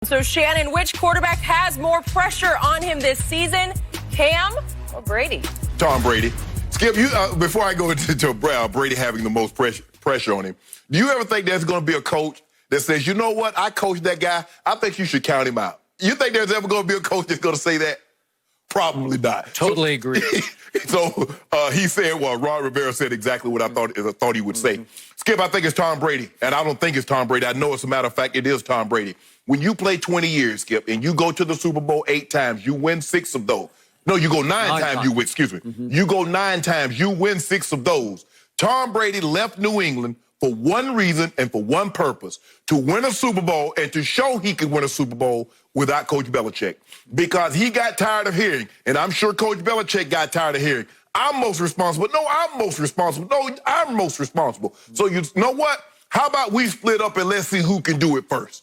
So, Shannon, which quarterback has more pressure on him this season, Cam or Brady? Tom Brady. Skip, you before I go into Brady having the most pressure on him, do you ever think there's going to be a coach that says, you know what, I coached that guy, I think you should count him out? You think there's ever going to be a coach that's going to say that? Probably not. Totally agree. So he said, well, Ron Rivera said exactly what I thought he would say. Skip, I think it's Tom Brady, and I don't think it's Tom Brady. I know, as a matter of fact, it is Tom Brady. When you play 20 years, Skip, and you go to the Super Bowl 8 times, you win 6 of those. No, you go 9 times, you win, excuse me. You go 9 times, you win 6 of those. Tom Brady left New England for one reason and for one purpose, to win a Super Bowl and to show he could win a Super Bowl without Coach Belichick. Because he got tired of hearing, and I'm sure Coach Belichick got tired of hearing, I'm most responsible. No, I'm most responsible. No, I'm most responsible. So you know what? How about we split up and let's see who can do it first?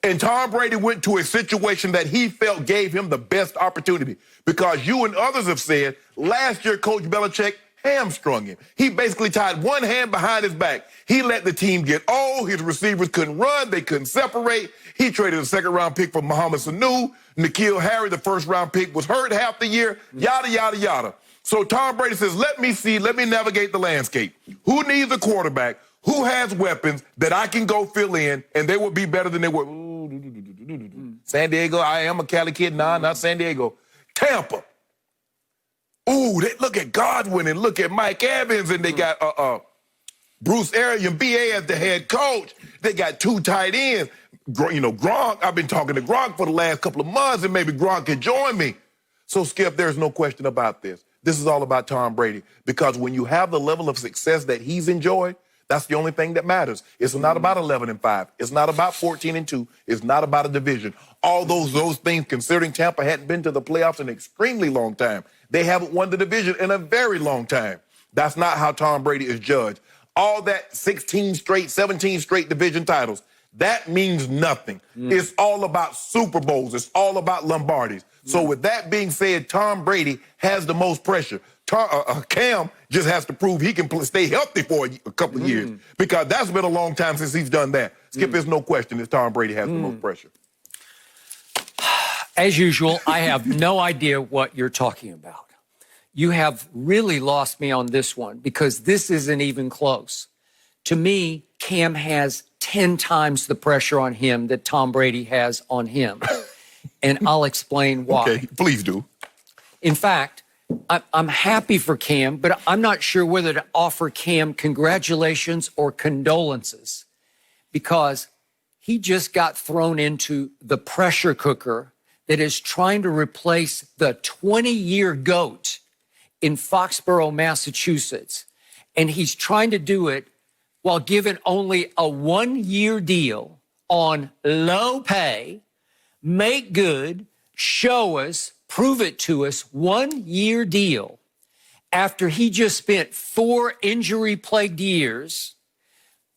And Tom Brady went to a situation that he felt gave him the best opportunity, because you and others have said last year Coach Belichick hamstrung him. He basically tied one hand behind his back. He let the team get old. His receivers couldn't run. They couldn't separate. He traded a second-round pick for Mohamed Sanu. N'Keal Harry, the first-round pick, was hurt half the year, yada, yada, yada. So Tom Brady says, let me navigate the landscape. Who needs a quarterback? Who has weapons that I can go fill in, and they will be better than they were? San Diego, I am a Cali kid. Nah, not San Diego. Tampa. Ooh, look at Godwin and look at Mike Evans, and they got Bruce Arians, BA as the head coach. They got 2 tight ends. You know, Gronk, I've been talking to Gronk for the last couple of months, and maybe Gronk can join me. So, Skip, there's no question about this. This is all about Tom Brady, because when you have the level of success that he's enjoyed, that's the only thing that matters. It's not about 11-5. It's not about 14-2. It's not about a division. All those things, considering Tampa hadn't been to the playoffs in an extremely long time. They haven't won the division in a very long time. That's not how Tom Brady is judged. All that 16 straight, 17 straight division titles, that means nothing. It's all about Super Bowls. It's all about Lombardis. So with that being said, Tom Brady has the most pressure. Cam just has to prove he can stay healthy for a couple of years, because that's been a long time since he's done that. Skip, there's no question that Tom Brady has the most pressure. As usual, I have no idea what you're talking about. You have really lost me on this one, because this isn't even close. To me, Cam has 10 times the pressure on him that Tom Brady has on him. And I'll explain why. Okay, please do. In fact, I'm happy for Cam, but I'm not sure whether to offer Cam congratulations or condolences, because he just got thrown into the pressure cooker that is trying to replace the 20-year GOAT in Foxborough, Massachusetts. And he's trying to do it while giving only a 1-year deal on low pay, make good, show us, prove it to us, 1-year deal after he just spent 4 injury-plagued years,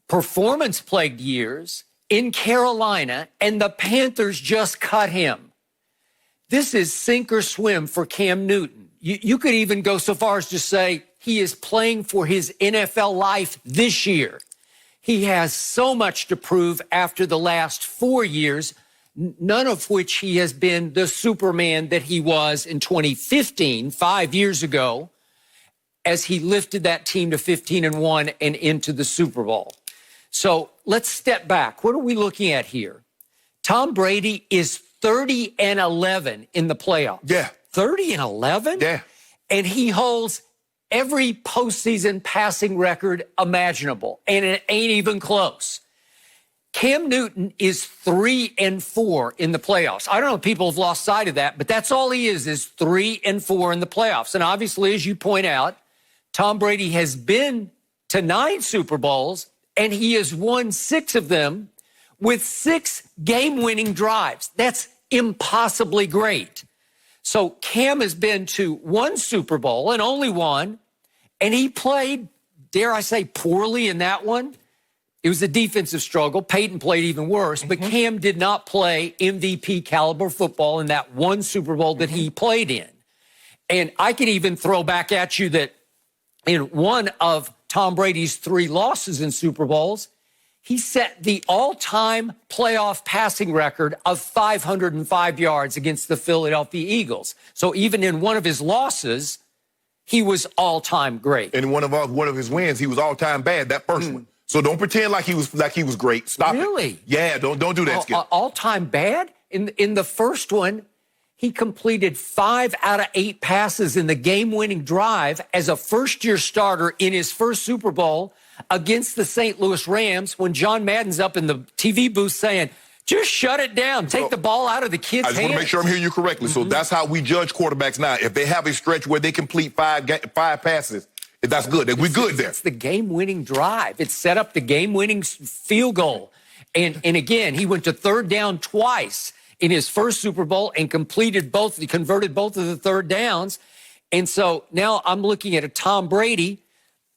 performance-plagued years in Carolina, and the Panthers just cut him. This is sink or swim for Cam Newton. You could even go so far as to say he is playing for his NFL life this year. He has so much to prove after the last 4 years, none of which he has been the Superman that he was in 2015, 5 years ago, as he lifted that team to 15-1 and into the Super Bowl. So let's step back. What are we looking at here? Tom Brady is 30-11 in the playoffs. Yeah. 30-11? Yeah. And he holds every postseason passing record imaginable, and it ain't even close. Cam Newton is 3-4 in the playoffs. I don't know if people have lost sight of that, but that's all he is 3-4 in the playoffs. And obviously, as you point out, Tom Brady has been to 9 Super Bowls, and he has won 6 of them with 6 game-winning drives. That's impossibly great. So Cam has been to 1 Super Bowl and only 1, and he played, dare I say, poorly in that one. It was a defensive struggle. Peyton played even worse, but Cam did not play MVP caliber football in that 1 Super Bowl that he played in. And I can even throw back at you that in one of Tom Brady's 3 losses in Super Bowls, he set the all-time playoff passing record of 505 yards against the Philadelphia Eagles. So even in one of his losses, he was all-time great. And one of his wins, he was all-time bad, that first one. So don't pretend like he was great. Stop it. Really? Yeah, don't do that, Skip. All-time bad? In the first one, he completed 5 out of 8 passes in the game-winning drive as a first-year starter in his first Super Bowl against the St. Louis Rams when John Madden's up in the TV booth saying, just shut it down. Take the ball out of the kid's hands. I just want to make sure I'm hearing you correctly. So that's how we judge quarterbacks now. If they have a stretch where they complete 5 passes, that's good. We're good there. It's the game-winning drive. It set up the game-winning field goal. And again, he went to third down twice in his first Super Bowl and converted both of the third downs. And so now I'm looking at a Tom Brady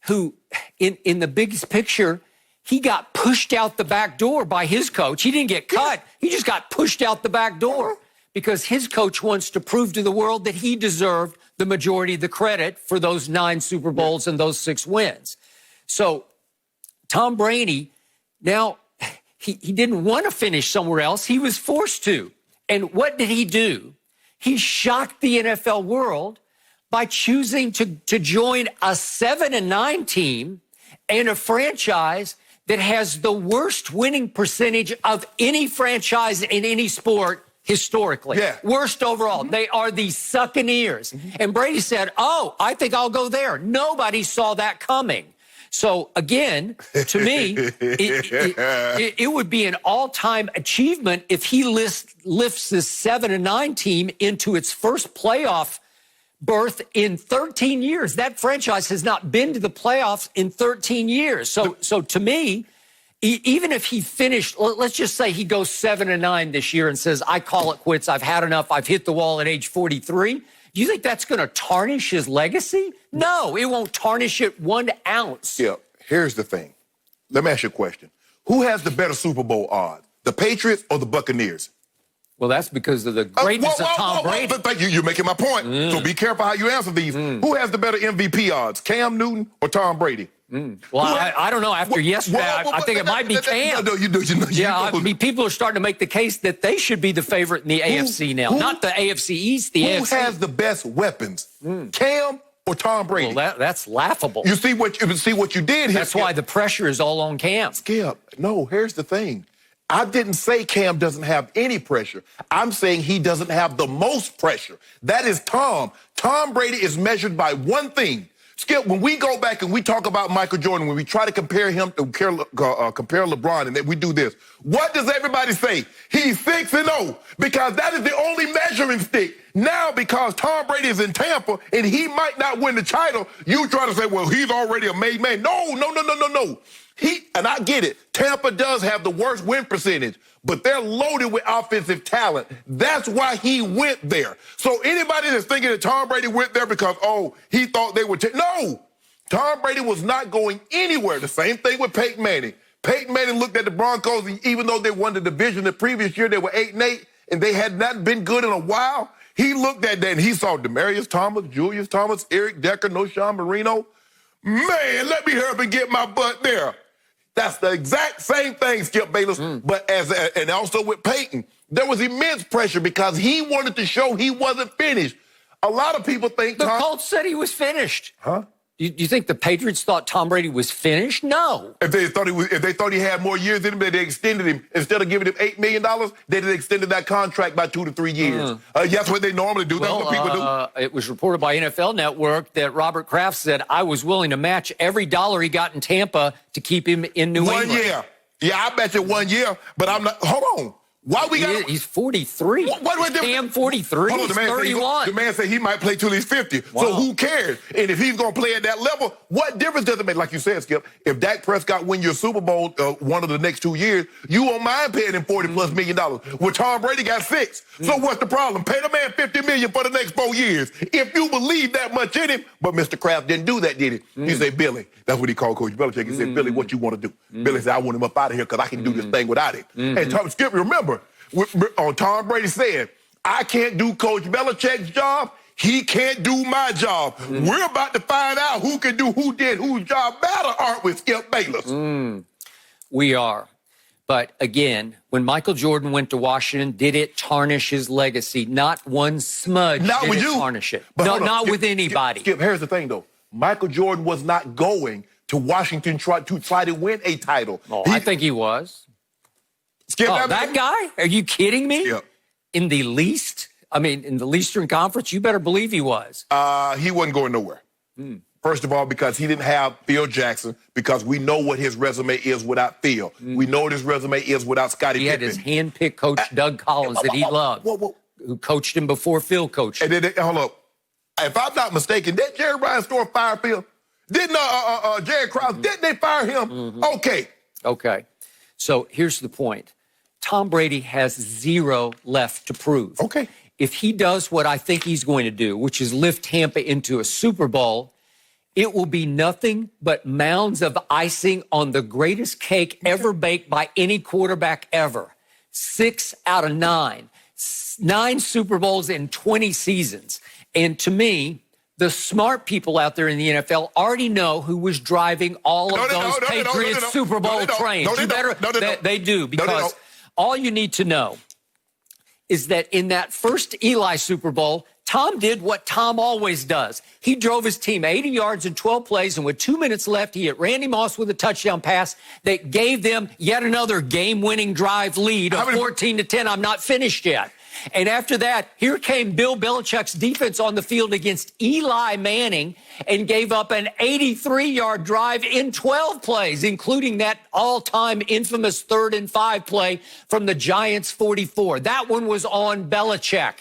who, in the biggest picture, he got pushed out the back door by his coach. He didn't get cut. He just got pushed out the back door because his coach wants to prove to the world that he deserved the majority of the credit for those 9 Super Bowls and those 6 wins. So Tom Brady, now he didn't want to finish somewhere else. He was forced to. And what did he do? He shocked the NFL world by choosing to join a 7-9 team and a franchise that has the worst winning percentage of any franchise in any sport historically. Yeah. Worst overall. They are the Succaneers. And Brady said, oh, I think I'll go there. Nobody saw that coming. So, again, to me, it would be an all-time achievement if he lifts this 7-9 team into its first playoff berth in 13 years. That franchise has not been to the playoffs in 13 years. So to me, even if he finished, let's just say he goes 7-9 this year and says, I call it quits, I've had enough, I've hit the wall at age 43, do you think that's going to tarnish his legacy? No, it won't tarnish it 1 ounce. Yeah, here's the thing. Let me ask you a question. Who has the better Super Bowl odds, the Patriots or the Buccaneers? Well, that's because of the greatness of Tom Brady. Thank you. You're making my point. So be careful how you answer these. Who has the better MVP odds, Cam Newton or Tom Brady? Well, I don't know. After yesterday, I think it might be Cam. No, you know. Yeah, I mean, people are starting to make the case that they should be the favorite in the AFC now. Not the AFC East, the AFC. Who has the best weapons, Cam or Tom Brady? Well, that's laughable. You see what you did here. That's why the pressure is all on Cam. Skip, no, here's the thing. I didn't say Cam doesn't have any pressure. I'm saying he doesn't have the most pressure. That is Tom. Tom Brady is measured by one thing. Skip, when we go back and we talk about Michael Jordan, when we try to compare him to compare LeBron, and that we do this, what does everybody say? He's 6-0 because that is the only measuring stick. Now, because Tom Brady is in Tampa and he might not win the title, you try to say, well, he's already a made man. No. And I get it. Tampa does have the worst win percentage, but they're loaded with offensive talent. That's why he went there. So anybody that's thinking that Tom Brady went there because, he thought they would take, no. Tom Brady was not going anywhere. The same thing with Peyton Manning. Peyton Manning looked at the Broncos, and even though they won the division the previous year, they were 8-8, and they had not been good in a while. He looked at that, and he saw Demaryius Thomas, Julius Thomas, Eric Decker, Noshawn Marino. Man, let me hurry up and get my butt there. That's the exact same thing, Skip Bayless, but and also with Peyton, there was immense pressure because he wanted to show he wasn't finished. A lot of people think the Colts said he was finished. Huh? Do you think the Patriots thought Tom Brady was finished? No. If they thought he had more years in him, they extended him. Instead of giving him $8 million, they extended that contract by 2 to 3 years. That's what they normally do. That's what people do. It was reported by NFL Network that Robert Kraft said, I was willing to match every dollar he got in Tampa to keep him in New England. 1 year. Yeah, I bet you 1 year, but I'm not. Hold on. Why we got? He's 43. Cam 43. Hold on, he's 31. The man said he might play till he's 50. Wow. So who cares? And if he's going to play at that level, what difference does it make? Like you said, Skip, if Dak Prescott win your Super Bowl one of the next 2 years, you won't mind paying him $40+ million. Well, Tom Brady got 6. So what's the problem? Pay the man $50 million for the next 4 years. If you believe that much in him, but Mr. Kraft didn't do that, did he? He said, Billy, that's what he called Coach Belichick. He said, Billy, what you want to do? Billy said, I want him up out of here because I can do this thing without him. And Skip, remember, Tom Brady said, I can't do Coach Belichick's job. He can't do my job. We're about to find out who can do who did whose job better, aren't we, Skip Bayless? We are. But again, when Michael Jordan went to Washington, did it tarnish his legacy? Not one smudge did it tarnish it. No, not with anybody. Skip, here's the thing, though. Michael Jordan was not going to Washington to try to win a title. Oh, I think he was. Skip, that guy? Are you kidding me? Yeah. In the Eastern Conference, you better believe he was. He wasn't going nowhere. First of all, because he didn't have Phil Jackson, because we know what his resume is without Phil. We know what his resume is without Scottie Pippen. He had his hand-picked coach, Doug Collins, that he loved, who coached him before Phil coached him. And then, hold up. If I'm not mistaken, did Jerry Ryan Store fire Phil? Didn't Jerry Krause, didn't they fire him? Okay. So here's the point. Tom Brady has 0 left to prove. Okay. If he does what I think he's going to do, which is lift Tampa into a Super Bowl, it will be nothing but mounds of icing on the greatest cake ever baked by any quarterback ever. 6 out of 9. 9 Super Bowls in 20 seasons. And to me, the smart people out there in the NFL already know who was driving all of those Patriots Super Bowl trains. They do, because all you need to know is that in that first Eli Super Bowl, Tom did what Tom always does. He drove his team 80 yards in 12 plays, and with 2 minutes left, he hit Randy Moss with a touchdown pass that gave them yet another game-winning drive lead of 14-10. I'm not finished yet. And after that, here came Bill Belichick's defense on the field against Eli Manning and gave up an 83-yard drive in 12 plays, including that all-time infamous 3rd and 5 play from the Giants' 44. That one was on Belichick.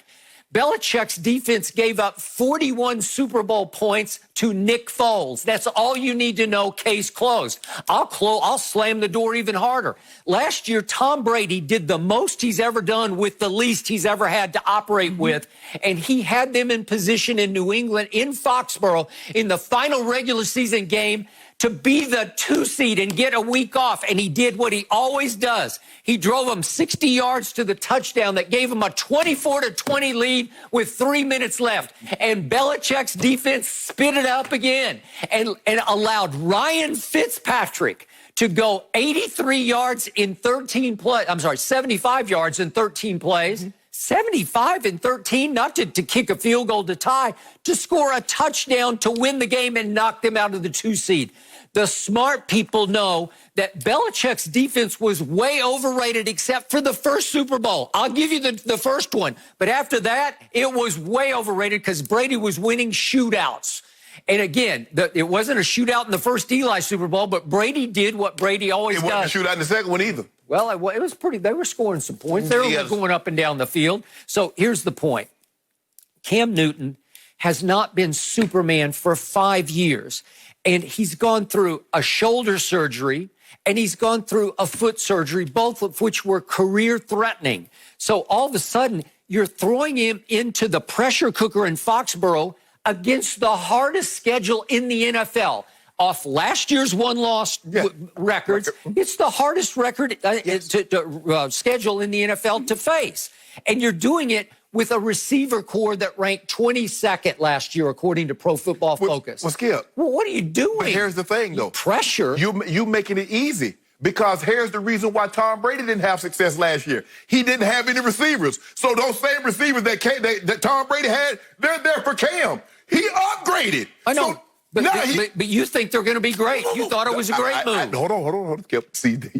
Belichick's defense gave up 41 Super Bowl points to Nick Foles. That's all you need to know. Case closed. I'll slam the door even harder. Last year, Tom Brady did the most he's ever done with the least he's ever had to operate with, and he had them in position in New England, in Foxborough, in the final regular season game to be the 2 seed and get a week off, and he did what he always does. He drove them 60 yards to the touchdown that gave him a 24-20 lead with 3 minutes left. And Belichick's defense spit it up again and allowed Ryan Fitzpatrick to go 83 yards in 13 plays. 75 yards in 13 plays. 75 in 13, not to kick a field goal to tie, to score a touchdown to win the game and knock them out of the 2 seed. The smart people know that Belichick's defense was way overrated except for the first Super Bowl. I'll give you the first one. But after that, it was way overrated because Brady was winning shootouts. And again, it wasn't a shootout in the first Eli Super Bowl, but Brady did what Brady always does. It wasn't a shootout in the second one either. Well, it was pretty. They were scoring some points. They were going up and down the field. So here's the point. Cam Newton has not been Superman for 5 years. And he's gone through a shoulder surgery and he's gone through a foot surgery, both of which were career-threatening. So all of a sudden, you're throwing him into the pressure cooker in Foxborough against the hardest schedule in the NFL. Off last year's one-loss records, it's the hardest record schedule in the NFL to face. And you're doing it with a receiver core that ranked 22nd last year, according to Pro Football Focus. Well, Skip. Well, what are you doing? But here's the thing, though. Pressure. You making it easy. Because here's the reason why Tom Brady didn't have success last year. He didn't have any receivers. So those same receivers that Tom Brady had, they're there for Cam. He upgraded. I know. So, but you think they're going to be great. You thought it was a great move. Hold on. See, there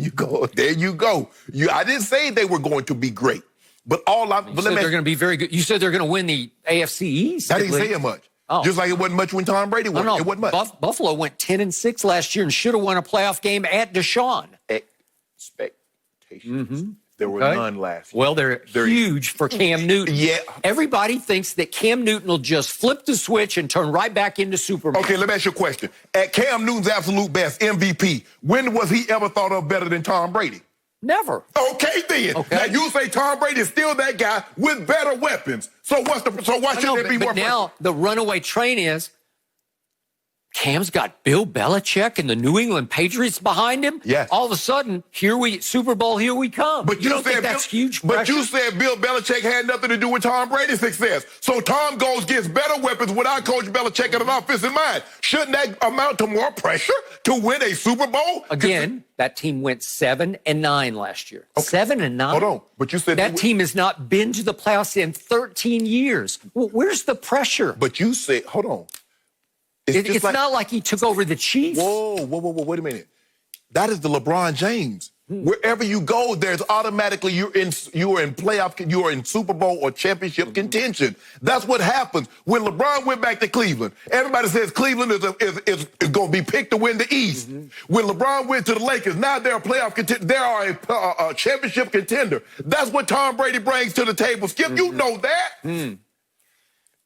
you go. I didn't say they were going to be great. But you said they're going to be very good. You said they're going to win the AFC East. I didn't say it much. Oh. Just like it wasn't much when Tom Brady won. No. It wasn't much. Buffalo went 10-6 last year and should have won a playoff game at Deshaun. Expectations. There were none last year. Well, they're huge for Cam Newton. Yeah. Everybody thinks that Cam Newton will just flip the switch and turn right back into Superman. Okay, let me ask you a question. At Cam Newton's absolute best, MVP, when was he ever thought of better than Tom Brady? Never. Okay, then. Okay. Now, you say Tom Brady is still that guy with better weapons. So why should there be more? But now the runaway train is Cam's got Bill Belichick and the New England Patriots behind him. Yes. All of a sudden, Super Bowl, here we come. But you don't think that's huge pressure? But you said Bill Belichick had nothing to do with Tom Brady's success. So Tom gets better weapons without Coach Belichick and an offensive mind. Shouldn't that amount to more pressure to win a Super Bowl? Again, that team went 7-9 last year. Okay. 7-9. Hold on, but you said that team has not been to the playoffs in 13 years. Well, where's the pressure? But you said, hold on. It's not like he took over the Chiefs. Whoa, wait a minute. That is the LeBron James. Wherever you go, there's automatically you are in playoff, you are in Super Bowl or championship contention. That's what happens. When LeBron went back to Cleveland, everybody says Cleveland is going to be picked to win the East. When LeBron went to the Lakers, now they're a playoff contender. They are a championship contender. That's what Tom Brady brings to the table. Skip, you know that.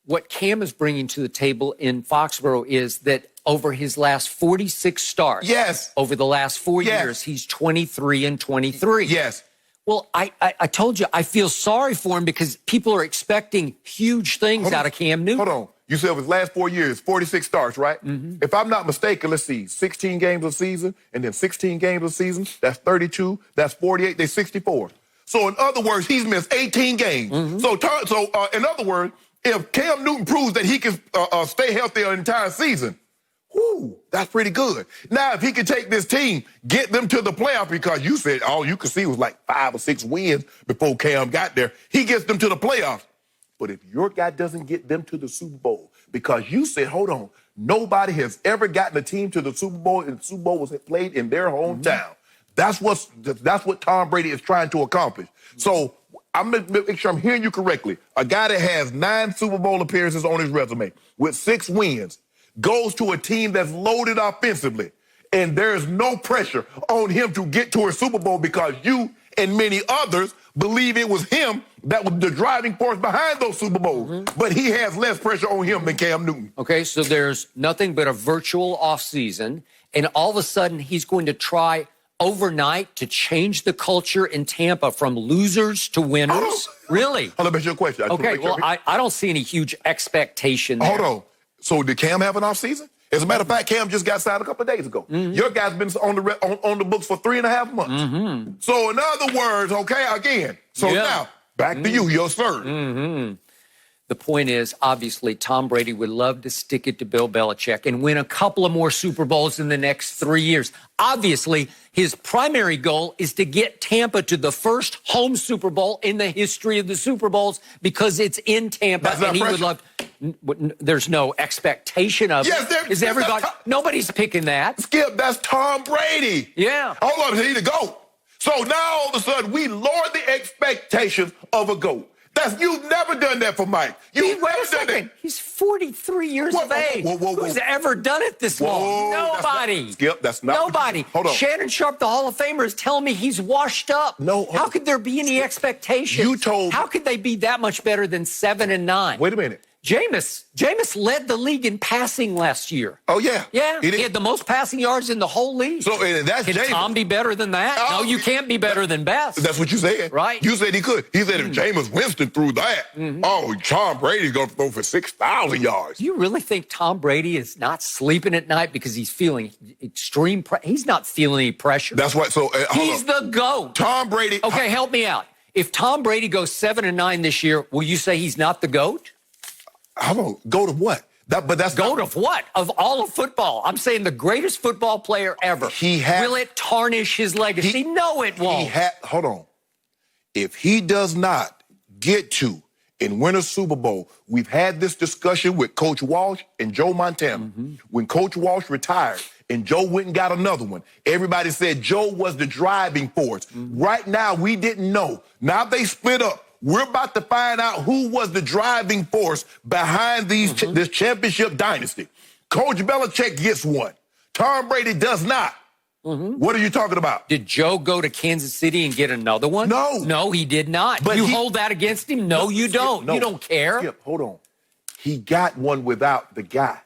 What Cam is bringing to the table in Foxborough is that over his last 46 starts, over the last 4 years, he's 23-23. Yes. Well, I told you, I feel sorry for him because people are expecting huge things out of Cam Newton. Hold on. You said over his last 4 years, 46 starts, right? If I'm not mistaken, let's see, 16 games a season and then 16 games a season, that's 32, that's 48, that's 64. So in other words, he's missed 18 games. So in other words, if Cam Newton proves that he can stay healthy an entire season, that's pretty good. Now, if he can take this team, get them to the playoff, because you said all you could see was like 5 or 6 wins before Cam got there, he gets them to the playoffs. But if your guy doesn't get them to the Super Bowl, because you said, hold on, nobody has ever gotten a team to the Super Bowl, and the Super Bowl was played in their hometown. That's what Tom Brady is trying to accomplish. So I'm going to make sure I'm hearing you correctly. A guy that has 9 Super Bowl appearances on his resume with 6 wins goes to a team that's loaded offensively, and there's no pressure on him to get to a Super Bowl because you and many others believe it was him that was the driving force behind those Super Bowls. But he has less pressure on him than Cam Newton. Okay, so there's nothing but a virtual offseason, and all of a sudden he's going to try overnight to change the culture in Tampa from losers to winners? Really? Hold on, let me ask you a question. Okay, well, I don't see any huge expectation there. Hold on. So did Cam have an offseason? As a matter of fact, Cam just got signed a couple of days ago. Your guy's been on the books for 3.5 months. So in other words, okay, again, so now, back to you, your third. The point is, obviously, Tom Brady would love to stick it to Bill Belichick and win a couple of more Super Bowls in the next 3 years. Obviously, his primary goal is to get Tampa to the first home Super Bowl in the history of the Super Bowls because it's in Tampa, and he would love. There's no expectation of it. Is everybody? Nobody's picking that. Skip, that's Tom Brady. Yeah. Hold on, he's the GOAT. So now all of a sudden we lower the expectations of a GOAT. You've never done that for Mike. You've never done that. He's 43 years of age. Who's ever done it this long? Nobody. Skip, that's not. Nobody. Hold on. Shannon Sharpe, the Hall of Famer, is telling me he's washed up. No. How could there be any expectations? How could they be that much better than 7-9? Wait a minute. Jameis led the league in passing last year. Oh, yeah. Yeah, he had the most passing yards in the whole league. So that's Can Jameis. Tom be better than that? No, you can't be better than best. That's what you said. Right. You said he could. He said if Jameis Winston threw that, Tom Brady's going to throw for 6,000 yards. Do you really think Tom Brady is not sleeping at night because he's feeling extreme pressure? He's not feeling any pressure. That's what. So he's the GOAT. Tom Brady. Okay, help me out. If Tom Brady goes 7-9 this year, will you say he's not the GOAT? Hold on. GOAT of what? GOAT of what? Of all of football. I'm saying the greatest football player ever. Will it tarnish his legacy? No, it won't. Hold on. If he does not get to and win a Super Bowl, we've had this discussion with Coach Walsh and Joe Montana. When Coach Walsh retired and Joe went and got another one, everybody said Joe was the driving force. Right now, we didn't know. Now they split up. We're about to find out who was the driving force behind this championship dynasty. Coach Belichick gets one. Tom Brady does not. What are you talking about? Did Joe go to Kansas City and get another one? No. No, he did not. But you hold that against him? No, you don't. No. You don't care. Skip, hold on. He got one without the guy.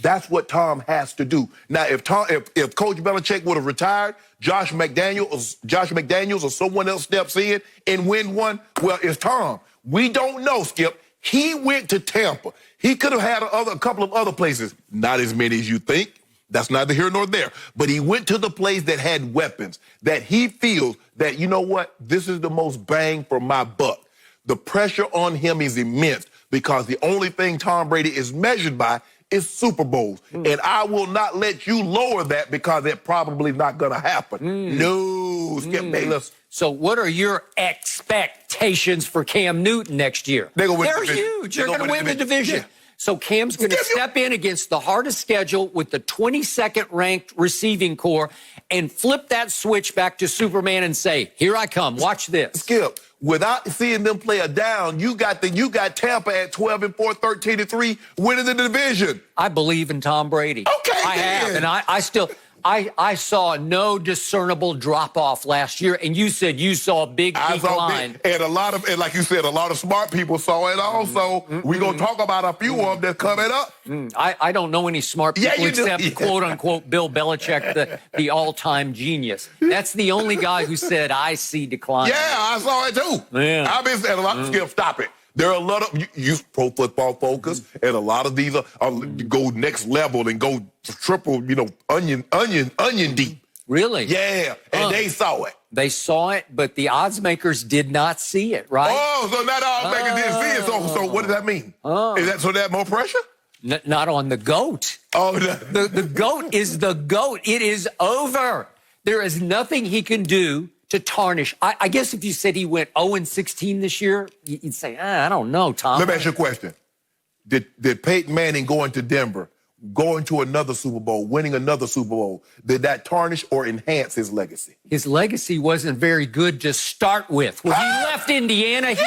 That's what Tom has to do. Now, if Coach Belichick would have retired, Josh McDaniels or someone else steps in and win one, well, it's Tom. We don't know, Skip. He went to Tampa. He could have had a couple of other places, not as many as you think. That's neither here nor there. But he went to the place that had weapons, that he feels that, you know what, this is the most bang for my buck. The pressure on him is immense because the only thing Tom Brady is measured by is Super Bowls. And I will not let you lower that because it's probably not going to happen. No, Skip Bayless. So what are your expectations for Cam Newton next year? They're huge. They're going to win the division. Yeah. So Cam's going to step in against the hardest schedule with the 22nd ranked receiving core and flip that switch back to Superman and say, here I come. Watch this. Skip, without seeing them play a down, you got Tampa at 12-4, 13-3, winning the division. I believe in Tom Brady. Okay, I have, and I still... I saw no discernible drop-off last year, and you said you saw a big decline. And like you said, a lot of smart people saw it also. We're going to talk about a few of them that's coming up. I don't know any smart people except, quote-unquote, Bill Belichick, the all-time genius. That's the only guy who said, I see decline. Yeah, I saw it too. Yeah. I've been saying a lot. Skip, stop it. There are a lot of use Pro Football Focus, and a lot of these are go next level and go triple, onion deep. Really? Yeah, and they saw it. They saw it, but the odds makers did not see it, right? Oh, so not all odds makers didn't see it. So what does that mean? Is that more pressure? Not on the GOAT. Oh, the GOAT is the GOAT. It is over. There is nothing he can do to tarnish. I guess if you said he went 0-16 this year, you'd say, I don't know, Tom. Let me ask you a question. Did Peyton Manning going to Denver, going to another Super Bowl, winning another Super Bowl, did that tarnish or enhance his legacy? His legacy wasn't very good to start with. When he left Indiana, wait,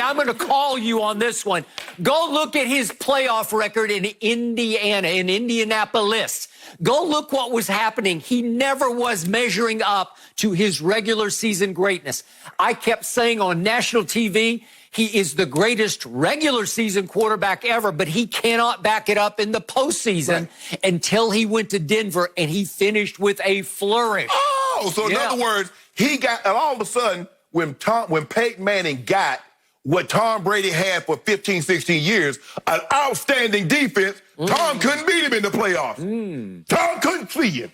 I'm going to call you on this one. Go look at his playoff record in Indiana, in Indianapolis. Go look what was happening. He never was measuring up to his regular season greatness. I kept saying on national TV, he is the greatest regular season quarterback ever, but he cannot back it up in the postseason until he went to Denver and he finished with a flourish. Oh, so in other words, he got, and all of a sudden, when Peyton Manning got what Tom Brady had for 15, 16 years, an outstanding defense, Tom couldn't beat him in the playoffs. Tom couldn't see him.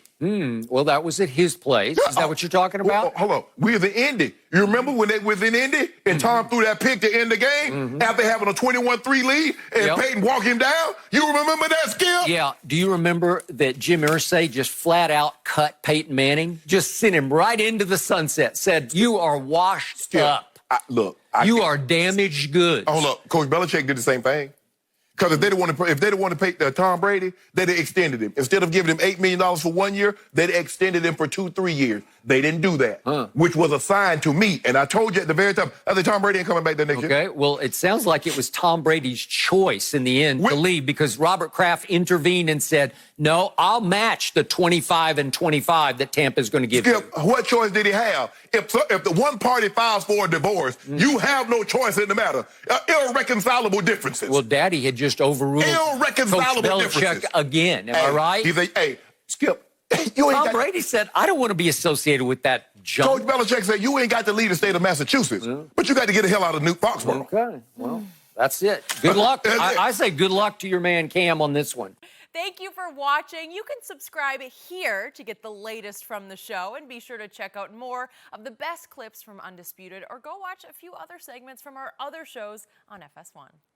Well, that was at his place. Is that what you're talking about? Hold on. We was in Indy. You remember when they was in Indy and Tom threw that pick to end the game after having a 21-3 lead and Peyton walked him down? You remember that, Skip? Yeah. Do you remember that Jim Irsay just flat out cut Peyton Manning? Just sent him right into the sunset. Said, you are washed up. You are damaged goods. Hold up. Coach Belichick did the same thing. Because if they didn't want to pay Tom Brady, they'd have extended him. Instead of giving him $8 million for 1 year, they'd extended him for 2-3 years. They didn't do that, which was a sign to me. And I told you at the very time, I said Tom Brady ain't coming back the next year. Okay, well, it sounds like it was Tom Brady's choice in the end to leave because Robert Kraft intervened and said, no, I'll match the 25 and 25 that Tampa's going to give you. What choice did he have? If the one party files for a divorce, you have no choice in the matter. Irreconcilable differences. Well, Daddy had just overruled Coach Belichick again. Am I right? He's like, hey, Skip. Tom Brady said, I don't want to be associated with that junk. Coach Belichick said, you ain't got to leave the state of Massachusetts, but you got to get the hell out of New Foxborough. Okay, well, that's it. Good luck. I say good luck to your man Cam on this one. Thank you for watching. You can subscribe here to get the latest from the show, and be sure to check out more of the best clips from Undisputed, or go watch a few other segments from our other shows on FS1.